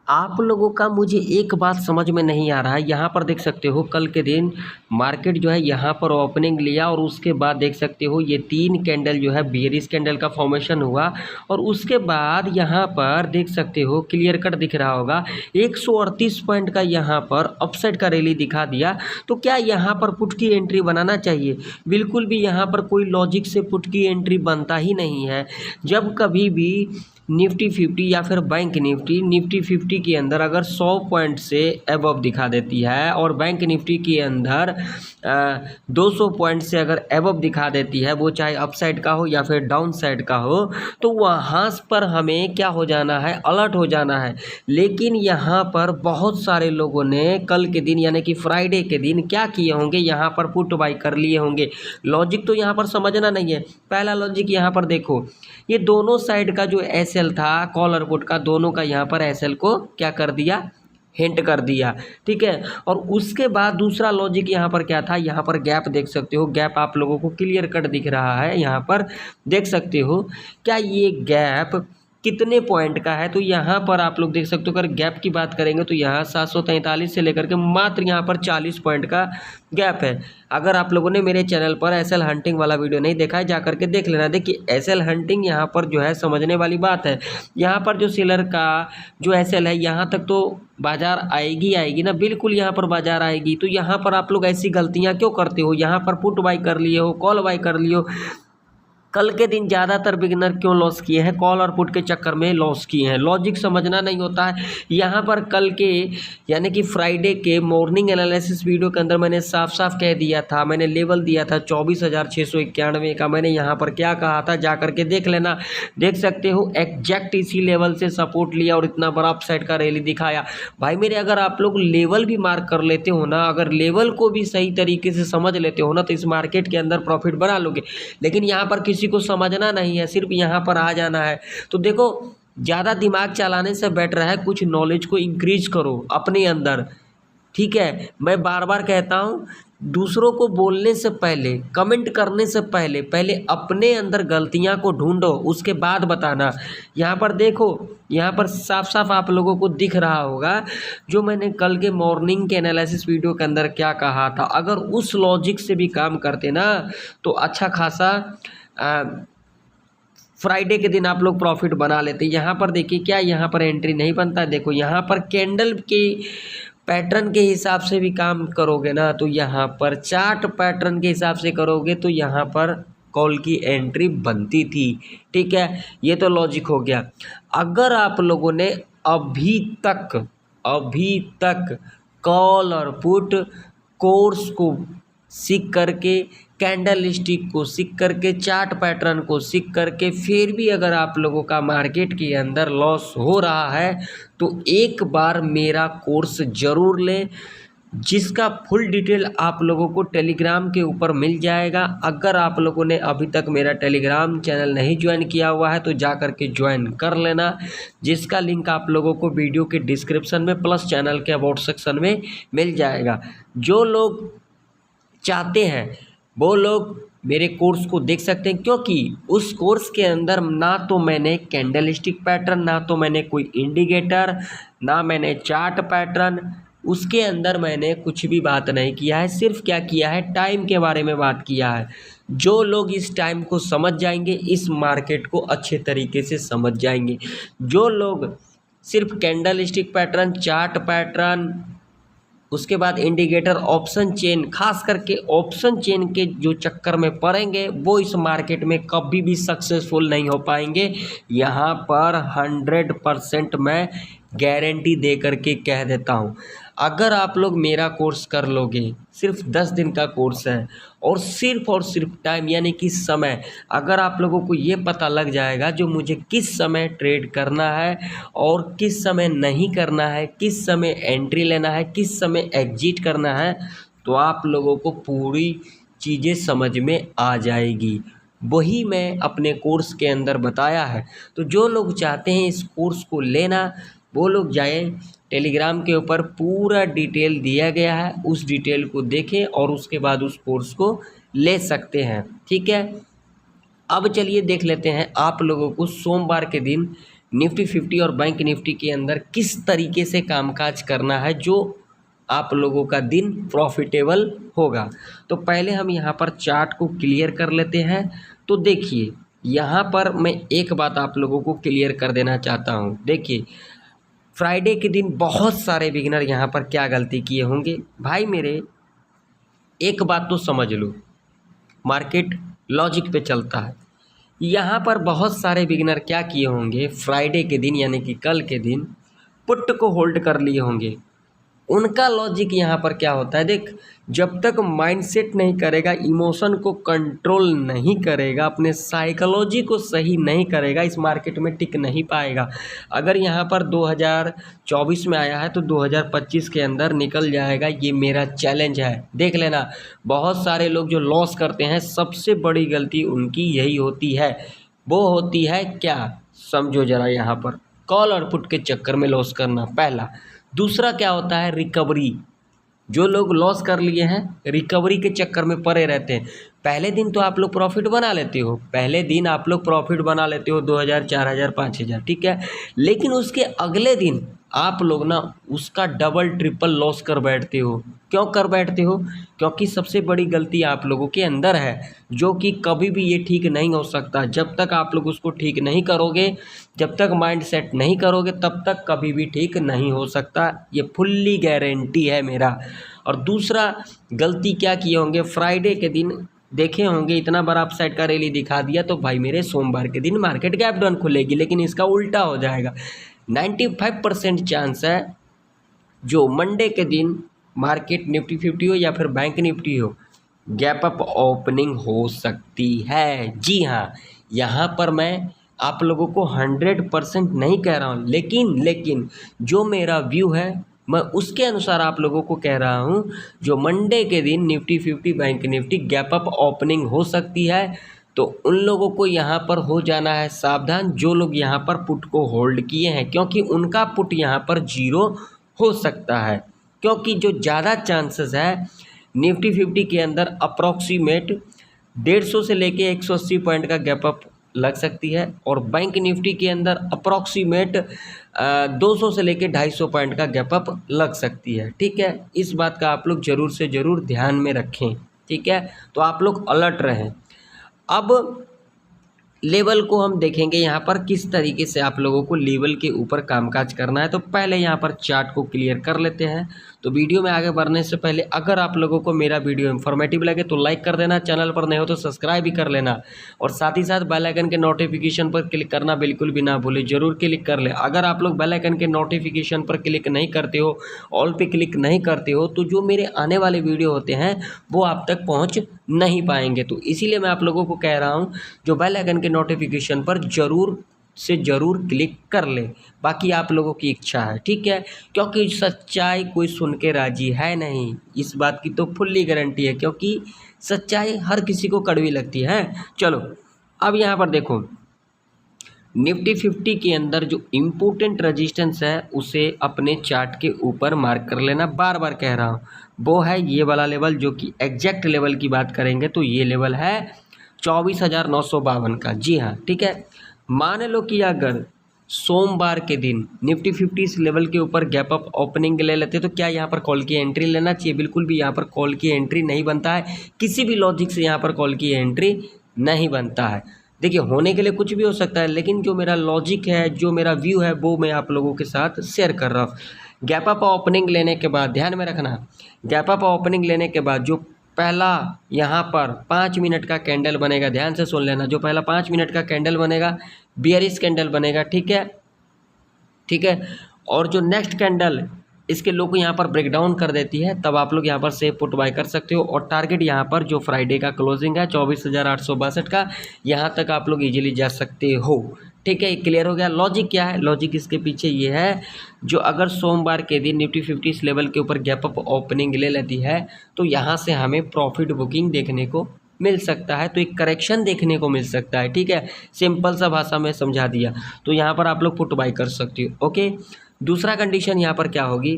आप लोगों का मुझे एक बात समझ में नहीं आ रहा है। यहाँ पर देख सकते हो कल के दिन मार्केट जो है यहाँ पर ओपनिंग लिया और उसके बाद देख सकते हो ये 3 कैंडल जो है बेयरिश कैंडल का फॉर्मेशन हुआ और उसके बाद यहाँ पर देख सकते हो क्लियर कट दिख रहा होगा 138 पॉइंट का यहाँ पर अपसाइड का रैली दिखा दिया। तो क्या यहाँ पर पुट की एंट्री बनाना चाहिए? बिल्कुल भी यहाँ पर कोई लॉजिक से पुट की एंट्री बनता ही नहीं है। जब कभी भी निफ्टी 50 या फिर बैंक निफ्टी 50 के अंदर अगर 100 पॉइंट से एबव दिखा देती है और बैंक निफ्टी के अंदर 200 पॉइंट से अगर एबव दिखा देती है, वो चाहे अपसाइड का हो या फिर डाउन साइड का हो, तो वहाँ पर हमें क्या हो जाना है, अलर्ट हो जाना है। लेकिन यहाँ पर बहुत सारे लोगों ने कल के दिन यानी कि फ्राइडे के दिन क्या किए होंगे, यहाँ पर पुट बाई कर लिए होंगे। लॉजिक तो यहाँ पर समझना नहीं है। पहला लॉजिक यहाँ पर देखो, ये दोनों साइड का जो एसएल था कॉल और पुट का, दोनों का यहाँ पर एसएल को क्या कर दिया, हिंट कर दिया। ठीक है, और उसके बाद दूसरा लॉजिक यहाँ पर क्या था, यहाँ पर गैप देख सकते हो, गैप आप लोगों को क्लियर कट दिख रहा है। यहाँ पर देख सकते हो क्या ये गैप कितने पॉइंट का है, तो यहाँ पर आप लोग देख सकते हो अगर गैप की बात करेंगे तो यहाँ 743 से लेकर के मात्र यहाँ पर 40 पॉइंट का गैप है। अगर आप लोगों ने मेरे चैनल पर एसएल हंटिंग वाला वीडियो नहीं देखा है, जा करके देख लेना। देखिए एसएल हंटिंग यहाँ पर जो है समझने वाली बात है। यहाँ पर जो सेलर का जो एसएल है यहाँ तक तो बाजार आएगी ना, बिल्कुल यहाँ पर बाजार आएगी। तो यहाँ पर आप लोग ऐसी गलतियाँ क्यों करते हो? यहाँ पर पुट बाई कर लिए हो, कॉल बाई कर लिए हो। कल के दिन ज़्यादातर बिगिनर क्यों लॉस किए हैं? कॉल और पुट के चक्कर में लॉस किए हैं। लॉजिक समझना नहीं होता है। यहाँ पर कल के यानी कि फ्राइडे के मॉर्निंग एनालिसिस वीडियो के अंदर मैंने साफ साफ कह दिया था, मैंने लेवल दिया था 24,691 का। मैंने यहाँ पर क्या कहा था, जा करके देख लेना। देख सकते हो एग्जैक्ट इसी लेवल से सपोर्ट लिया और इतना बड़ा अपसाइड का रैली दिखाया। भाई मेरे, अगर आप लोग लेवल भी मार्क कर लेते हो ना, अगर लेवल को भी सही तरीके से समझ लेते हो ना, तो इस मार्केट के अंदर प्रॉफिट बना लोगे। लेकिन यहाँ पर किसी को समझना नहीं है, सिर्फ यहाँ पर आ जाना है। तो देखो, ज़्यादा दिमाग चलाने से बेटर है कुछ नॉलेज को इंक्रीज करो अपने अंदर। ठीक है, मैं बार बार कहता हूँ, दूसरों को बोलने से पहले, कमेंट करने से पहले पहले अपने अंदर गलतियाँ को ढूंढो, उसके बाद बताना। यहाँ पर देखो, यहाँ पर साफ साफ आप लोगों को दिख रहा होगा जो मैंने कल के मॉर्निंग के एनालिसिस वीडियो के अंदर क्या कहा था। अगर उस लॉजिक से भी काम करते ना तो अच्छा खासा फ्राइडे के दिन आप लोग प्रॉफिट बना लेते। यहाँ पर देखिए क्या यहाँ पर एंट्री नहीं बनता। देखो यहाँ पर कैंडल के पैटर्न के हिसाब से भी काम करोगे ना, तो यहाँ पर चार्ट पैटर्न के हिसाब से करोगे तो यहाँ पर कॉल की एंट्री बनती थी। ठीक है, ये तो लॉजिक हो गया। अगर आप लोगों ने अभी तक कॉल और पुट कोर्स को सीख करके, कैंडल स्टिक को सीख करके, चार्ट पैटर्न को सीख करके, फिर भी अगर आप लोगों का मार्केट के अंदर लॉस हो रहा है तो एक बार मेरा कोर्स ज़रूर लें, जिसका फुल डिटेल आप लोगों को टेलीग्राम के ऊपर मिल जाएगा। अगर आप लोगों ने अभी तक मेरा टेलीग्राम चैनल नहीं ज्वाइन किया हुआ है तो जा कर के ज्वाइन कर लेना, जिसका लिंक आप लोगों को वीडियो के डिस्क्रिप्शन में प्लस चैनल के अबाउट सेक्शन में मिल जाएगा। जो लोग चाहते हैं वो लोग मेरे कोर्स को देख सकते हैं, क्योंकि उस कोर्स के अंदर ना तो मैंने कैंडलस्टिक पैटर्न, ना तो मैंने कोई इंडिकेटर, ना मैंने चार्ट पैटर्न, उसके अंदर मैंने कुछ भी बात नहीं किया है। सिर्फ क्या किया है, टाइम के बारे में बात किया है। जो लोग इस टाइम को समझ जाएंगे, इस मार्केट को अच्छे तरीके से समझ जाएंगे। जो लोग सिर्फ कैंडलस्टिक पैटर्न, चार्ट पैटर्न, उसके बाद इंडिकेटर, ऑप्शन चेन, खास करके ऑप्शन चेन के जो चक्कर में पड़ेंगे वो इस मार्केट में कभी भी सक्सेसफुल नहीं हो पाएंगे। यहाँ पर 100% मैं गारंटी दे करके कह देता हूँ। अगर आप लोग मेरा कोर्स कर लोगे, सिर्फ 10 दिन का कोर्स है, और सिर्फ टाइम यानी कि समय, अगर आप लोगों को ये पता लग जाएगा जो मुझे किस समय ट्रेड करना है और किस समय नहीं करना है, किस समय एंट्री लेना है, किस समय एग्जिट करना है, तो आप लोगों को पूरी चीज़ें समझ में आ जाएगी। वही मैं अपने कोर्स के अंदर बताया है। तो जो लोग चाहते हैं इस कोर्स को लेना, वो लोग जाएं, टेलीग्राम के ऊपर पूरा डिटेल दिया गया है, उस डिटेल को देखें और उसके बाद उस कोर्स को ले सकते हैं। ठीक है, अब चलिए देख लेते हैं आप लोगों को सोमवार के दिन निफ्टी 50 और बैंक निफ्टी के अंदर किस तरीके से कामकाज करना है जो आप लोगों का दिन प्रॉफिटेबल होगा। तो पहले हम यहाँ पर चार्ट को क्लियर कर लेते हैं। तो देखिए यहाँ पर मैं एक बात आप लोगों को क्लियर कर देना चाहता हूँ। देखिए फ्राइडे के दिन बहुत सारे बिगिनर यहाँ पर क्या गलती किए होंगे भाई मेरे, एक बात तो समझ लो, मार्केट लॉजिक पे चलता है। यहाँ पर बहुत सारे बिगिनर क्या किए होंगे, फ्राइडे के दिन यानी कि कल के दिन पुट को होल्ड कर लिए होंगे। उनका लॉजिक यहाँ पर क्या होता है, देख जब तक माइंडसेट नहीं करेगा, इमोशन को कंट्रोल नहीं करेगा, अपने साइकोलॉजी को सही नहीं करेगा, इस मार्केट में टिक नहीं पाएगा। अगर यहाँ पर 2024 में आया है तो 2025 के अंदर निकल जाएगा, ये मेरा चैलेंज है। देख लेना, बहुत सारे लोग जो लॉस करते हैं सबसे बड़ी गलती उनकी यही होती है। वो होती है क्या, समझो ज़रा, यहाँ पर कॉल और पुट के चक्कर में लॉस करना पहला। दूसरा क्या होता है, रिकवरी। जो लोग लॉस कर लिए हैं रिकवरी के चक्कर में पड़े रहते हैं। पहले दिन तो आप लोग प्रॉफिट बना लेते हो, पहले दिन आप लोग प्रॉफिट बना लेते हो 2000, 4000, 5000, ठीक है, लेकिन उसके अगले दिन आप लोग ना उसका डबल ट्रिपल लॉस कर बैठते हो। क्यों कर बैठते हो, क्योंकि सबसे बड़ी गलती आप लोगों के अंदर है, जो कि कभी भी ये ठीक नहीं हो सकता। जब तक आप लोग उसको ठीक नहीं करोगे, जब तक माइंड सेट नहीं करोगे, तब तक कभी भी ठीक नहीं हो सकता। ये फुल्ली गारंटी है मेरा। और दूसरा गलती क्या किए होंगे, फ्राइडे के दिन देखे होंगे इतना बड़ा अपसाइड का रैली दिखा दिया तो भाई मेरे सोमवार के दिन मार्केट गैप डाउन खुलेगी, लेकिन इसका उल्टा हो जाएगा। 95% चांस है जो मंडे के दिन मार्केट निफ्टी 50 हो या फिर बैंक निफ्टी हो, गैप अप ओपनिंग हो सकती है। जी हाँ, यहाँ पर मैं आप लोगों को 100% नहीं कह रहा हूँ, लेकिन जो मेरा व्यू है मैं उसके अनुसार आप लोगों को कह रहा हूँ। जो मंडे के दिन Nifty 50 bank Nifty gap up opening हो सकती है, तो उन लोगों को यहाँ पर हो जाना है सावधान, जो लोग यहाँ पर पुट को होल्ड किए हैं, क्योंकि उनका पुट यहाँ पर 0 हो सकता है। क्योंकि जो ज़्यादा चांसेस है निफ्टी 50 के अंदर अप्रॉक्सीमेट 150 से लेके 180 पॉइंट का गैप अप लग सकती है, और बैंक निफ्टी के अंदर अप्रॉक्सीमेट 200 से लेके 250 पॉइंट का गैप अप लग सकती है। ठीक है, इस बात का आप लोग ज़रूर से ज़रूर ध्यान में रखें। ठीक है, तो आप लोग अलर्ट रहें। अब लेवल को हम देखेंगे यहाँ पर किस तरीके से आप लोगों को लेवल के ऊपर कामकाज करना है। तो पहले यहाँ पर चार्ट को क्लियर कर लेते हैं। तो वीडियो में आगे बढ़ने से पहले अगर आप लोगों को मेरा वीडियो इन्फॉर्मेटिव लगे तो लाइक कर देना, चैनल पर नए हो तो सब्सक्राइब भी कर लेना, और साथ ही साथ बेल आइकन के नोटिफिकेशन पर क्लिक करना बिल्कुल भी ना भूलें, ज़रूर क्लिक कर ले। अगर आप लोग बेल आइकन के नोटिफिकेशन पर क्लिक नहीं करते हो, ऑल पे क्लिक नहीं करते हो, तो जो मेरे आने वाले वीडियो होते हैं वो आप तक पहुँच नहीं पाएंगे। तो इसीलिए मैं आप लोगों को कह रहा हूँ जो बेल आइकन के नोटिफिकेशन पर ज़रूर से ज़रूर क्लिक कर ले। बाकी आप लोगों की इच्छा है, ठीक है, क्योंकि सच्चाई कोई सुन के राजी है नहीं, इस बात की तो फुल्ली गारंटी है, क्योंकि सच्चाई हर किसी को कड़वी लगती है। चलो अब यहाँ पर देखो, निफ्टी 50 के अंदर जो इम्पोर्टेंट रजिस्टेंस है उसे अपने चार्ट के ऊपर मार्क कर लेना। बार बार कह रहा हूँ, वो है ये वाला लेवल, जो कि एग्जैक्ट लेवल की बात करेंगे तो ये लेवल है 24,952 का। जी हाँ, ठीक है, मान लो कि अगर सोमवार के दिन निफ्टी 50 इस लेवल के ऊपर गैप अप ओपनिंग ले लेते तो क्या यहाँ पर कॉल की एंट्री लेना चाहिए? बिल्कुल भी यहाँ पर कॉल की एंट्री नहीं बनता है, किसी भी लॉजिक से यहाँ पर कॉल की एंट्री नहीं बनता है। देखिए, होने के लिए कुछ भी हो सकता है, लेकिन जो मेरा लॉजिक है, जो मेरा व्यू है, वो मैं आप लोगों के साथ शेयर कर रहा हूँ। गैप अप ओपनिंग लेने के बाद ध्यान में रखना, गैप अप ओपनिंग लेने के बाद जो पहला यहाँ पर 5 मिनट का कैंडल बनेगा, ध्यान से सुन लेना, जो पहला 5 मिनट का कैंडल बनेगा बियरिश कैंडल बनेगा। ठीक है, ठीक है, और जो नेक्स्ट कैंडल इसके लो को यहाँ पर ब्रेक डाउन कर देती है, तब आप लोग यहाँ पर सेफ पुट बाय कर सकते हो। और टारगेट यहाँ पर जो फ्राइडे का क्लोजिंग है 24,862 का, यहाँ तक आप लोग इजीली जा सकते हो। ठीक है, क्लियर हो गया। लॉजिक क्या है? लॉजिक इसके पीछे ये है, जो अगर सोमवार के दिन निफ्टी 50 इस लेवल के ऊपर गैप अप ओपनिंग ले लेती है तो यहाँ से हमें प्रॉफिट बुकिंग देखने को मिल सकता है, तो एक करेक्शन देखने को मिल सकता है। ठीक है, सिंपल सा भाषा में समझा दिया, तो यहाँ पर आप लोग पुट बाय कर सकते हो। ओके, दूसरा कंडीशन यहाँ पर क्या होगी,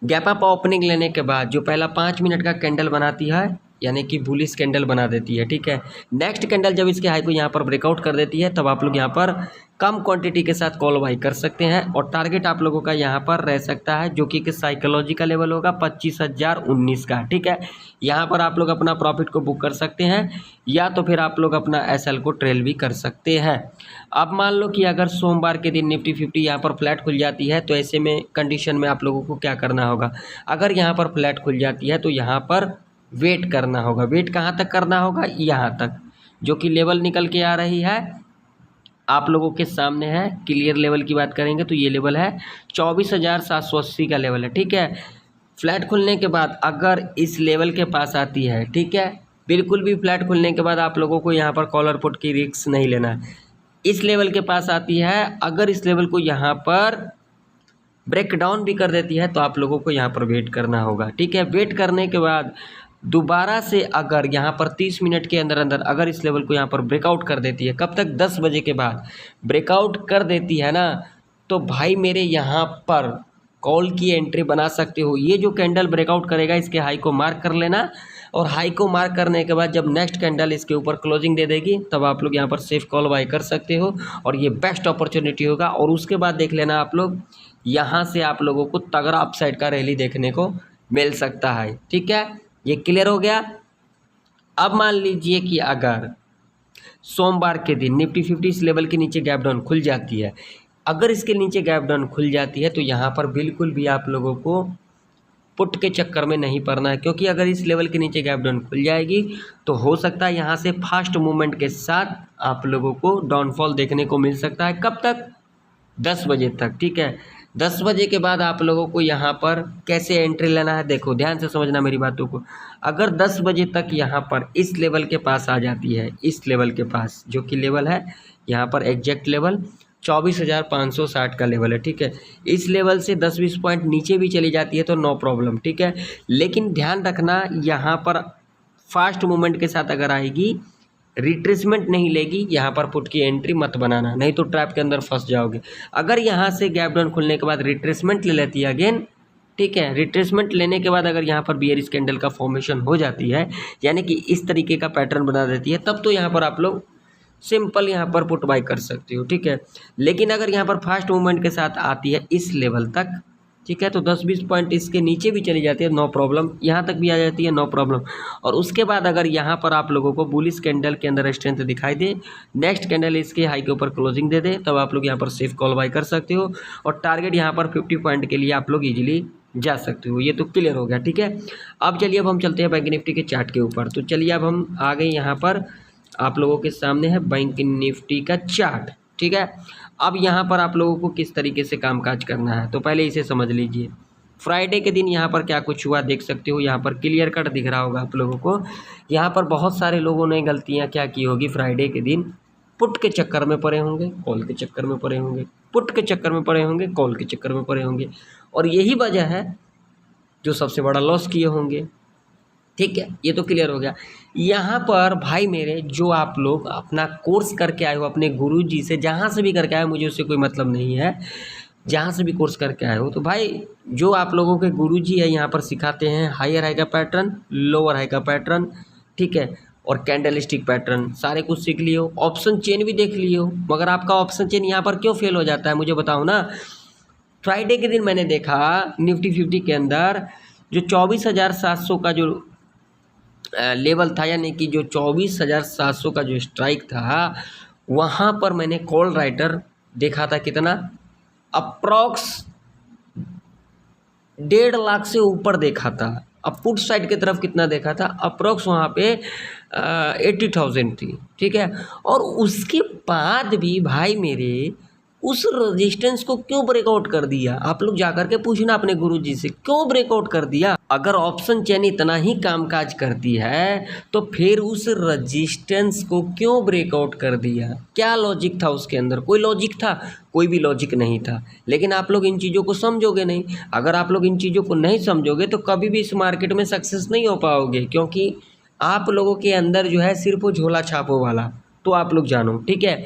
गैप अप ओपनिंग लेने के बाद जो पहला 5 मिनट का कैंडल बनाती है, यानी कि बुलिश कैंडल बना देती है। ठीक है, नेक्स्ट कैंडल जब इसके हाई को यहाँ पर ब्रेकआउट कर देती है, तब आप लोग यहाँ पर कम क्वांटिटी के साथ कॉल बाई कर सकते हैं। और टारगेट आप लोगों का यहाँ पर रह सकता है जो कि साइकोलॉजी का लेवल होगा 25,019 का। ठीक है, यहाँ पर आप लोग अपना प्रॉफिट को बुक कर सकते हैं या तो फिर आप लोग अपना एसएल को ट्रेल भी कर सकते हैं। अब मान लो कि अगर सोमवार के दिन निफ्टी 50 यहाँ पर फ्लैट खुल जाती है तो ऐसे में कंडीशन में आप लोगों को क्या करना होगा। अगर यहाँ पर फ्लैट खुल जाती है तो यहाँ पर वेट करना होगा। वेट कहाँ तक करना होगा, यहाँ तक, जो कि लेवल निकल के आ रही है आप लोगों के सामने है। क्लियर लेवल की बात करेंगे तो ये लेवल है 24,780 का लेवल है। ठीक है, फ्लैट खुलने के बाद अगर इस लेवल के पास आती है, ठीक है, बिल्कुल भी फ्लैट खुलने के बाद आप लोगों को यहाँ पर कॉलर पुट की रिस्क नहीं लेना है। इस लेवल के पास आती है, अगर इस लेवल को यहाँ पर ब्रेक डाउन भी कर देती है तो आप लोगों को यहाँ पर वेट करना होगा। ठीक है, वेट करने के बाद दोबारा से अगर यहाँ पर 30 मिनट के अंदर अंदर अगर इस लेवल को यहाँ पर ब्रेकआउट कर देती है, कब तक, 10 बजे के बाद ब्रेकआउट कर देती है ना, तो भाई मेरे यहाँ पर कॉल की एंट्री बना सकते हो। ये जो कैंडल ब्रेकआउट करेगा इसके हाई को मार्क कर लेना, और हाई को मार्क करने के बाद जब नेक्स्ट कैंडल इसके ऊपर क्लोजिंग दे देगी तब आप लोग यहाँ पर सेफ कॉल बाय कर सकते हो और ये बेस्ट अपॉर्चुनिटी होगा। और उसके बाद देख लेना आप लोग, यहाँ से आप लोगों को तगड़ा अपसाइड का रैली देखने को मिल सकता है। ठीक है, ये क्लियर हो गया। अब मान लीजिए कि अगर सोमवार के दिन निफ्टी 50 इस लेवल के नीचे गैप डाउन खुल जाती है, अगर इसके नीचे गैप डाउन खुल जाती है तो यहाँ पर बिल्कुल भी आप लोगों को पुट के चक्कर में नहीं पड़ना है, क्योंकि अगर इस लेवल के नीचे गैप डाउन खुल जाएगी तो हो सकता है यहाँ से फास्ट मूवमेंट के साथ आप लोगों को डाउनफॉल देखने को मिल सकता है। कब तक, 10 बजे तक। ठीक है, 10 बजे के बाद आप लोगों को यहाँ पर कैसे एंट्री लेना है, देखो ध्यान से समझना मेरी बातों को। अगर 10 बजे तक यहाँ पर इस लेवल के पास आ जाती है, इस लेवल के पास जो कि लेवल है यहाँ पर एग्जैक्ट लेवल 24,560 का लेवल है। ठीक है, इस लेवल से 10-20 पॉइंट नीचे भी चली जाती है तो नो प्रॉब्लम। ठीक है, लेकिन ध्यान रखना यहाँ पर फास्ट मूवमेंट के साथ अगर आएगी, रिट्रेसमेंट नहीं लेगी, यहाँ पर पुट की एंट्री मत बनाना, नहीं तो ट्रैप के अंदर फंस जाओगे। अगर यहाँ से गैप डाउन खुलने के बाद रिट्रेसमेंट ले लेती है अगेन, ठीक है, रिट्रेसमेंट लेने के बाद अगर यहाँ पर बियरिश कैंडल का फॉर्मेशन हो जाती है, यानी कि इस तरीके का पैटर्न बना देती है, तब तो यहाँ पर आप लोग सिंपल यहाँ पर पुट बाय कर सकते हो। ठीक है, लेकिन अगर यहाँ पर फास्ट मूवमेंट के साथ आती है इस लेवल तक, ठीक है, तो 10-20 पॉइंट इसके नीचे भी चली जाती है, नो प्रॉब्लम, यहाँ तक भी आ जाती है, नो प्रॉब्लम। और उसके बाद अगर यहाँ पर आप लोगों को बुलिश कैंडल के अंदर स्ट्रेंथ दिखाई दे, नेक्स्ट कैंडल इसके हाई के ऊपर क्लोजिंग दे दे, तब आप लोग यहाँ पर सेफ कॉल बाय कर सकते हो और टारगेट यहाँ पर 50 पॉइंट के लिए आप लोग ईजिली जा सकते हो। ये तो क्लियर हो गया। ठीक है, अब चलिए अब हम चलते हैं बैंक निफ्टी के चार्ट के ऊपर। तो चलिए अब हम आ गए यहाँ पर, आप लोगों के सामने है बैंक निफ्टी का चार्ट। ठीक है, अब यहाँ पर आप लोगों को किस तरीके से कामकाज करना है तो पहले इसे समझ लीजिए। फ्राइडे के दिन यहाँ पर क्या कुछ हुआ देख सकते हो, यहाँ पर क्लियर कट दिख रहा होगा आप लोगों को। यहाँ पर बहुत सारे लोगों ने गलतियाँ क्या की होगी, फ्राइडे के दिन पुट के चक्कर में पड़े होंगे, कॉल के चक्कर में पड़े होंगे, पुट के चक्कर में पड़े होंगे, कॉल के चक्कर में पड़े होंगे, और यही वजह है जो सबसे बड़ा लॉस किए होंगे। ठीक है, ये तो क्लियर हो गया। यहाँ पर भाई मेरे, जो आप लोग अपना कोर्स करके आए हो अपने गुरुजी से, जहाँ से भी करके आए हो, मुझे उससे कोई मतलब नहीं है, जहाँ से भी कोर्स करके आए हो, तो भाई जो आप लोगों के गुरुजी है यहाँ पर सिखाते हैं हायर हाई का पैटर्न, लोअर हाई का पैटर्न, ठीक है, और कैंडल स्टिक पैटर्न सारे कुछ सीख लिए हो, ऑप्शन चेन भी देख लिए हो, मगर आपका ऑप्शन चेन यहाँ पर क्यों फेल हो जाता है मुझे बताओ ना। फ्राइडे के दिन मैंने देखा निफ्टी 50 के अंदर जो 24,700 का जो लेवल था, यानी कि जो 24,700 का जो स्ट्राइक था, वहाँ पर मैंने कॉल राइटर देखा था कितना, अप्रॉक्स 1.5 लाख से ऊपर देखा था। अब पुट साइड की तरफ कितना देखा था, अप्रॉक्स वहाँ पे 80,000 थी। ठीक है, और उसके बाद भी भाई मेरे उस रेजिस्टेंस को क्यों ब्रेकआउट कर दिया, आप लोग जाकर के पूछना अपने गुरुजी से क्यों ब्रेकआउट कर दिया। अगर ऑप्शन चेन इतना ही कामकाज करती है तो फिर उस रेजिस्टेंस को क्यों ब्रेकआउट कर दिया, क्या लॉजिक था उसके अंदर, कोई लॉजिक था, कोई भी लॉजिक नहीं था। लेकिन आप लोग इन चीज़ों को समझोगे नहीं, अगर आप लोग इन चीज़ों को नहीं समझोगे तो कभी भी इस मार्केट में सक्सेस नहीं हो पाओगे, क्योंकि आप लोगों के अंदर जो है सिर्फ वो झोला छापो वाला, तो आप लोग जानो। ठीक है,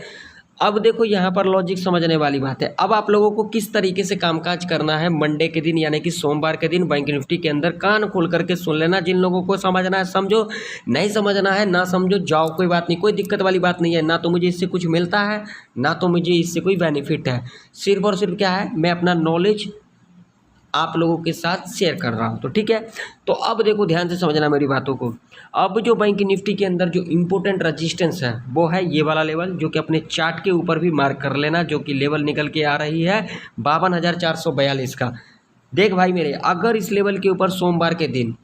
अब देखो यहाँ पर लॉजिक समझने वाली बात है। अब आप लोगों को किस तरीके से कामकाज करना है मंडे के दिन यानी कि सोमवार के दिन बैंक निफ्टी के अंदर कान खोल करके सुन लेना। जिन लोगों को समझना है समझो, नहीं समझना है ना समझो, जाओ, कोई बात नहीं, कोई दिक्कत वाली बात नहीं है। ना तो मुझे इससे कुछ मिलता है ना तो मुझे इससे कोई बेनिफिट है। सिर्फ और सिर्फ क्या है, मैं अपना नॉलेज आप लोगों के साथ शेयर कर रहा हूँ। तो ठीक है, तो अब देखो ध्यान से समझना मेरी बातों को। अब जो बैंक निफ्टी के अंदर जो इम्पोर्टेंट रजिस्टेंस है वो है ये वाला लेवल, जो कि अपने चार्ट के ऊपर भी मार्क कर लेना, जो कि लेवल निकल के आ रही है 52,442 का। देख भाई मेरे, अगर इस लेवल के ऊपर सोमवार के दिन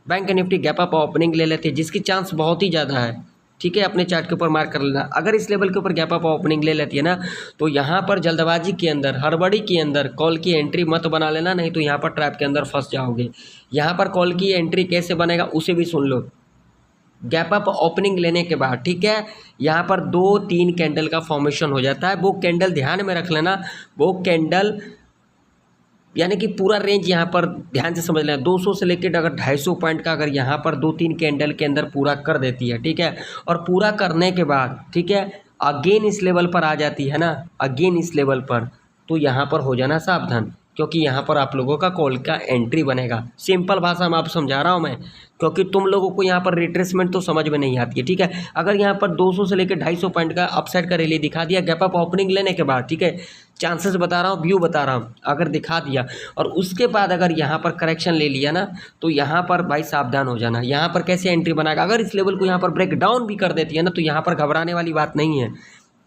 bank Nifty gap up opening ले लेते हैं, जिसकी चांस बहुत ही ज़्यादा है, ठीक है, अपने चार्ट के ऊपर मार्क कर लेना। अगर इस लेवल के ऊपर गैप अप ओपनिंग ले लेती है ना, तो यहाँ पर जल्दबाजी के अंदर, हड़बड़ी के अंदर कॉल की एंट्री मत बना लेना, नहीं तो यहाँ पर ट्रैप के अंदर फंस जाओगे। यहाँ पर कॉल की एंट्री कैसे बनेगा उसे भी सुन लो। गैप अप ओपनिंग लेने के बाद, ठीक है, यहाँ पर 2-3 कैंडल का फॉर्मेशन हो जाता है। वो कैंडल ध्यान में रख लेना, वो कैंडल यानी कि पूरा रेंज यहाँ पर ध्यान से समझ लेना, 200 से लेकर अगर 250 पॉइंट का अगर यहाँ पर 2-3 कैंडल के अंदर पूरा कर देती है, ठीक है, और पूरा करने के बाद, ठीक है, अगेन इस लेवल पर आ जाती है ना, अगेन इस लेवल पर, तो यहाँ पर हो जाना सावधान, क्योंकि यहाँ पर आप लोगों का कॉल का एंट्री बनेगा। सिंपल भाषा में आप समझा रहा हूँ मैं, क्योंकि तुम लोगों को यहाँ पर रिट्रेसमेंट तो समझ में नहीं आती है, ठीक है। अगर यहाँ पर 200 से लेकर 250 पॉइंट का अपसाइड का रैली दिखा दिया गैप अप ओपनिंग लेने के बाद, ठीक है, चांसेस बता रहा हूँ, व्यू बता रहा हूँ, अगर दिखा दिया और उसके बाद अगर यहाँ पर करेक्शन ले लिया ना, तो यहाँ पर भाई सावधान हो जाना। यहाँ पर कैसे एंट्री बनाएगा, अगर इस लेवल को यहाँ पर ब्रेक डाउन भी कर देती है ना, तो यहाँ पर घबराने वाली बात नहीं है,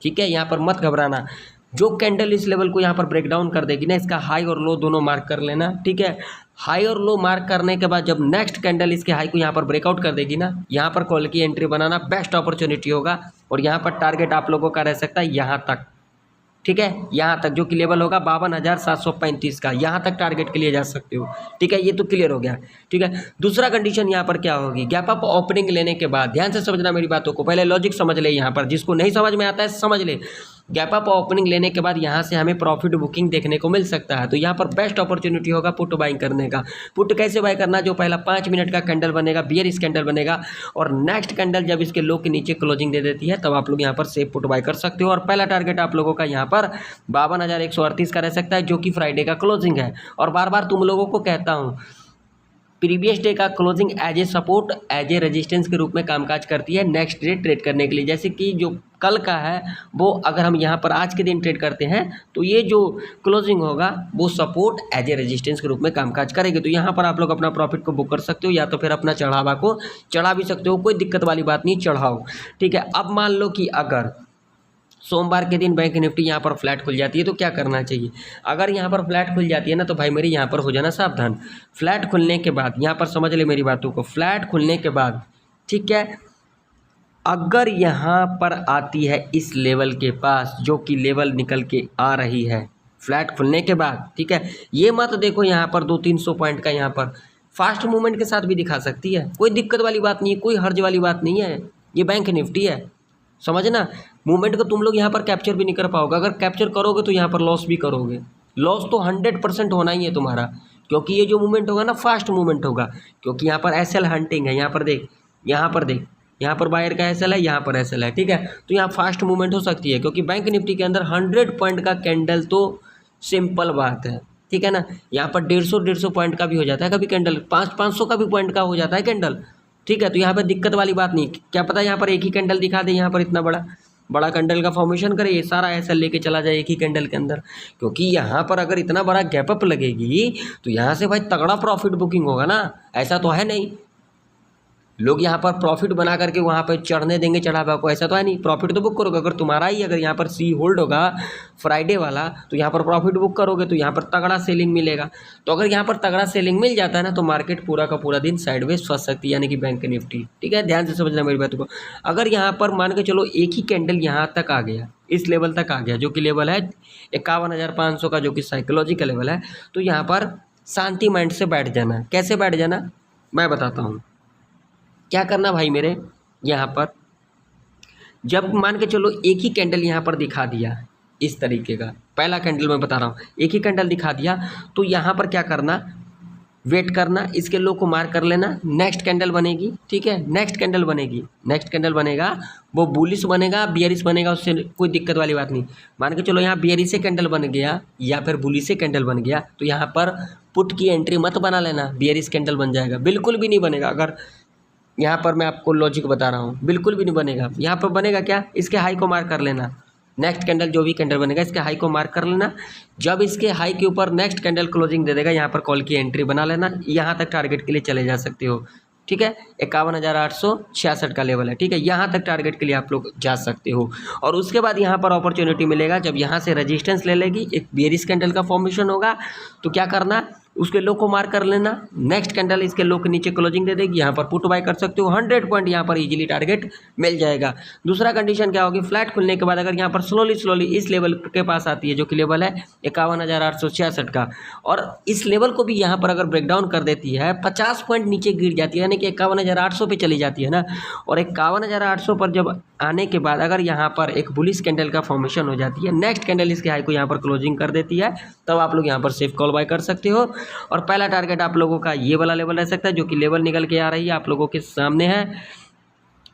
ठीक है, यहाँ पर मत घबराना। जो कैंडल इस लेवल को यहाँ पर ब्रेक डाउन कर देगी ना, इसका हाई और लो दोनों मार्क कर लेना, ठीक है। हाई और लो मार्क करने के बाद जब नेक्स्ट कैंडल इसके हाई को यहाँ पर ब्रेकआउट कर देगी ना, यहाँ पर कॉल की एंट्री बनाना बेस्ट अपॉर्चुनिटी होगा। और यहाँ पर टारगेट आप लोगों का रह सकता है यहाँ तक, ठीक है, यहाँ तक जो कि लेवल होगा 52,735 का, यहाँ तक टारगेट के लिए जा सकते हो, ठीक है। ये तो क्लियर हो गया, ठीक है। दूसरा कंडीशन यहाँ पर क्या होगी, गैप अप ओपनिंग लेने के बाद ध्यान से समझना मेरी बातों को, पहले लॉजिक समझ ले, यहाँ पर जिसको नहीं समझ में आता है समझ ले। गैप अप ओपनिंग लेने के बाद यहाँ से हमें प्रॉफिट बुकिंग देखने को मिल सकता है, तो यहाँ पर बेस्ट अपॉर्चुनिटी होगा पुट बाइंग करने का। पुट कैसे बाय करना, जो पहला 5 मिनट का कैंडल बनेगा, बियरिश कैंडल बनेगा, और नेक्स्ट कैंडल जब इसके लो के नीचे क्लोजिंग दे देती है, तब आप लोग यहाँ पर सेफ पुट बाय कर सकते हो। और पहला टारगेट आप लोगों का यहाँ पर 52,138 का रह सकता है, जो कि फ्राइडे का क्लोजिंग है। और बार बार तुम लोगों को कहता हूँ, प्रीवियस डे का closing as a support, as a resistance के रूप में कामकाज करती है नेक्स्ट डे ट्रेड करने के लिए। जैसे कि जो कल का है वो अगर हम यहाँ पर आज के दिन ट्रेड करते हैं, तो ये जो क्लोजिंग होगा वो सपोर्ट एज ए रेजिस्टेंस के रूप में कामकाज करेगी। तो यहाँ पर आप लोग अपना प्रॉफिट को बुक कर सकते हो, या तो फिर अपना चढ़ावा को चढ़ा भी सकते हो, कोई दिक्कत वाली बात नहीं, चढ़ाओ, ठीक है। अब मान लो कि अगर सोमवार के दिन बैंक निफ्टी यहाँ पर फ्लैट खुल जाती है, तो क्या करना चाहिए। अगर यहाँ पर फ्लैट खुल जाती है ना, तो भाई मेरी यहाँ पर हो जाना सावधान। फ्लैट खुलने के बाद यहाँ पर समझ ले मेरी बातों को, फ्लैट खुलने के बाद, ठीक है, अगर यहाँ पर आती है इस लेवल के पास, जो कि लेवल निकल के आ रही है फ्लैट खुलने के बाद, ठीक है, ये मत देखो यहाँ पर 200-300 पॉइंट का यहाँ पर फास्ट मूवमेंट के साथ भी दिखा सकती है, कोई दिक्कत वाली बात नहीं है, कोई हर्ज वाली बात नहीं है, ये बैंक निफ्टी है, समझना। मूवमेंट को तुम लोग यहाँ पर कैप्चर भी नहीं कर पाओगे, अगर कैप्चर करोगे तो यहाँ पर लॉस भी करोगे। लॉस तो 100% होना ही है तुम्हारा, क्योंकि ये जो मूवमेंट होगा ना फास्ट मूवमेंट होगा, क्योंकि यहाँ पर एसएल हंटिंग है। यहाँ पर देख, यहाँ पर देख, यहाँ पर बायर का एसएल है, यहाँ पर एसएल है, ठीक है। तो यहाँ फास्ट मूवमेंट हो सकती है, क्योंकि बैंक निफ्टी के अंदर 100 पॉइंट का कैंडल तो सिंपल बात है, ठीक है ना। यहाँ पर 150 पॉइंट का भी हो जाता है कभी कैंडल, 500 का भी पॉइंट का हो जाता है कैंडल, ठीक है। तो यहाँ पर दिक्कत वाली बात नहीं, क्या पता यहाँ पर एक ही कैंडल दिखा दे, यहाँ पर इतना बड़ा कैंडल का फॉर्मेशन करे, ये सारा ऐसा लेके चला जाए एक ही कैंडल के अंदर, क्योंकि यहाँ पर अगर इतना बड़ा गैप अप लगेगी तो यहाँ से भाई तगड़ा प्रॉफिट बुकिंग होगा ना। ऐसा तो है नहीं लोग यहाँ पर प्रॉफिट बना करके वहाँ पर चढ़ने देंगे चढ़ावा को, ऐसा तो है नहीं। प्रॉफिट तो बुक करोगे, अगर तुम्हारा ही अगर यहाँ पर सी होल्ड होगा फ्राइडे वाला, तो यहाँ पर प्रॉफिट बुक करोगे, तो यहाँ पर तगड़ा सेलिंग मिलेगा। तो अगर यहाँ पर तगड़ा सेलिंग मिल जाता है ना, तो मार्केट पूरा का पूरा दिन साइडवेज फंस सकती है, यानी कि बैंक निफ्टी, ठीक है। ध्यान से समझना मेरी बात को। अगर यहाँ पर मान के चलो एक ही कैंडल यहाँ तक आ गया, इस लेवल तक आ गया, जो कि लेवल है 51,500 का, जो कि साइकोलॉजिकल लेवल है, तो यहाँ पर शांति माइंड से बैठ जाना। कैसे बैठ जाना मैं बताता हूँ। क्या करना भाई मेरे, यहाँ पर जब मान के चलो एक ही कैंडल यहाँ पर दिखा दिया इस तरीके का, पहला कैंडल मैं बता रहा हूँ, एक ही कैंडल दिखा दिया, तो यहाँ पर क्या करना, वेट करना, इसके लो को मार्क कर लेना, नेक्स्ट कैंडल बनेगी, ठीक है, नेक्स्ट कैंडल बनेगी, नेक्स्ट कैंडल बनेगा वो बुलिश बनेगा बियरिश बनेगा, उससे कोई दिक्कत वाली बात नहीं। मान के चलो यहाँ बियरिश से कैंडल बन गया या फिर बुलिश से कैंडल बन गया तो यहाँ पर पुट की एंट्री मत बना लेना, बियरिश कैंडल बन जाएगा, बिल्कुल भी नहीं बनेगा। अगर यहाँ पर मैं आपको लॉजिक बता रहा हूँ, बिल्कुल भी नहीं बनेगा। यहाँ पर बनेगा क्या, इसके हाई को मार्क कर लेना, नेक्स्ट कैंडल जो भी कैंडल बनेगा इसके हाई को मार्क कर लेना, जब इसके हाई के ऊपर नेक्स्ट कैंडल क्लोजिंग दे देगा यहाँ पर कॉल की एंट्री बना लेना, यहाँ तक टारगेट के लिए चले जा सकते हो, ठीक है। 51,866 का लेवल है, ठीक है, यहाँ तक टारगेट के लिए आप लोग जा सकते हो। और उसके बाद यहाँ पर अपॉर्चुनिटी मिलेगा जब यहाँ से रेजिस्टेंस ले लेगी, एक बेयरिश कैंडल का फॉर्मेशन होगा, तो क्या करना, उसके लो को मार्क कर लेना, नेक्स्ट कैंडल इसके लो के नीचे क्लोजिंग दे देगी, यहाँ पर पुट बाय कर सकते हो, 100 पॉइंट यहाँ पर इजीली टारगेट मिल जाएगा। दूसरा कंडीशन क्या होगी, फ्लैट खुलने के बाद अगर यहाँ पर स्लोली इस लेवल के पास आती है जो कि लेवल है 51,866 का, और इस लेवल को भी यहाँ पर अगर ब्रेकडाउन कर देती है, 50 पॉइंट नीचे गिर जाती है, यानी कि 51,800 पे चली जाती है ना, और 51,800 पर जब आने के बाद अगर यहाँ पर एक बुलिश कैंडल का फॉर्मेशन हो जाती है, नेक्स्ट कैंडल इसके हाई को यहाँ पर क्लोजिंग कर देती है, तब आप लोग यहाँ पर सेफ कॉल बाय कर सकते हो। और पहला टारगेट आप लोगों का ये वाला लेवल रह सकता है, जो कि लेवल निकल के आ रही है आप लोगों के सामने है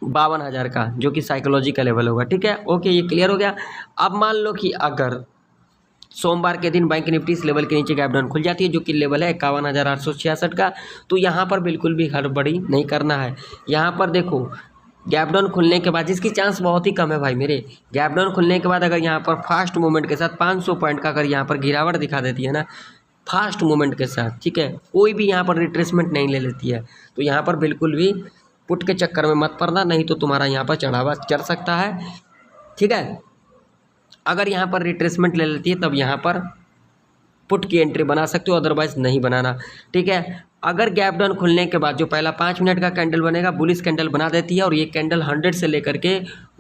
52,000 का, जो कि साइकोलॉजी का लेवल होगा, ठीक है। ओके, ये क्लियर हो गया। अब मान लो कि अगर सोमवार के दिन बैंक निफ्टी इस लेवल के नीचे गैप डाउन खुल जाती है, जो कि लेवल है 51,866 का, तो यहाँ पर बिल्कुल भी हड़बड़ी नहीं करना है। यहाँ पर देखो गैप डाउन खुलने के बाद, जिसकी चांस बहुत ही कम है भाई मेरे, गैप डाउन खुलने के बाद अगर यहाँ पर फास्ट मूवमेंट के साथ 500 पॉइंट का अगर यहाँ पर गिरावट दिखा देती है ना, फास्ट मूवमेंट के साथ, ठीक है, कोई भी यहाँ पर रिट्रेसमेंट नहीं ले लेती है, तो यहाँ पर बिल्कुल भी पुट के चक्कर में मत पड़ना, नहीं तो तुम्हारा यहाँ पर चढ़ावा चढ़ सकता है, ठीक है। अगर यहाँ पर रिट्रेसमेंट ले लेती है तब यहाँ पर पुट की एंट्री बना सकते हो, अदरवाइज नहीं बनाना, ठीक है। अगर गैप डाउन खुलने के बाद जो पहला 5 मिनट का कैंडल बनेगा, बुलिश कैंडल बना देती है और ये कैंडल 100 से लेकर के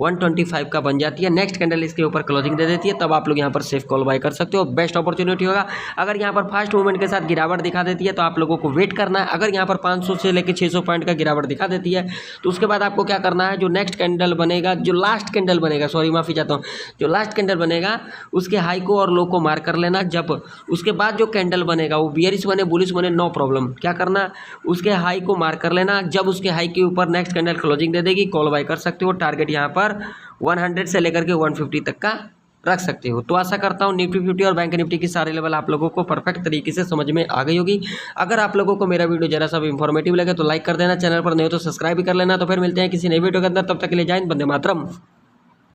125 का बन जाती है, नेक्स्ट कैंडल इसके ऊपर क्लोजिंग दे देती है, तब आप लोग यहाँ पर सेफ कॉल बाय कर सकते हो, बेस्ट अपॉर्चुनिटी होगा। अगर यहाँ पर फास्ट मूवमेंट के साथ गिरावट दिखा देती है तो आप लोगों को वेट करना है। अगर यहाँ पर 500 से लेकर 600 पॉइंट का गिरावट दिखा देती है तो उसके बाद आपको क्या करना है, जो नेक्स्ट कैंडल बनेगा, जो लास्ट कैंडल बनेगा, सॉरी माफ़ी चाहता हूँ, जो लास्ट कैंडल बनेगा उसके हाई को और लो को मार्क कर लेना। जब उसके बाद जो कैंडल बनेगा वो बियरिश बने बुलिश बने, नो प्रॉब्लम, क्या करना, उसके हाई को मार्क कर लेना, जब उसके हाई के ऊपर नेक्स्ट कैंडल क्लोजिंग दे देगी, कॉल बाय कर सकते हो। टारगेट यहाँ पर 100 से लेकर के 150 तक का रख सकते हो। तो आशा करता हूँ निफ्टी 50 और बैंक निफ्टी की सारे लेवल आप लोगों को परफेक्ट तरीके से समझ में आ गई होगी। अगर आप लोगों को मेरा वीडियो जरा सा भी इंफॉर्मेटिव लगे तो लाइक कर देना, चैनल पर नहीं हो तो सब्सक्राइब भी कर लेना। तो फिर मिलते हैं किसी नई वीडियो के अंदर, तब तक के लिए जय हिंद, वंदे मातरम।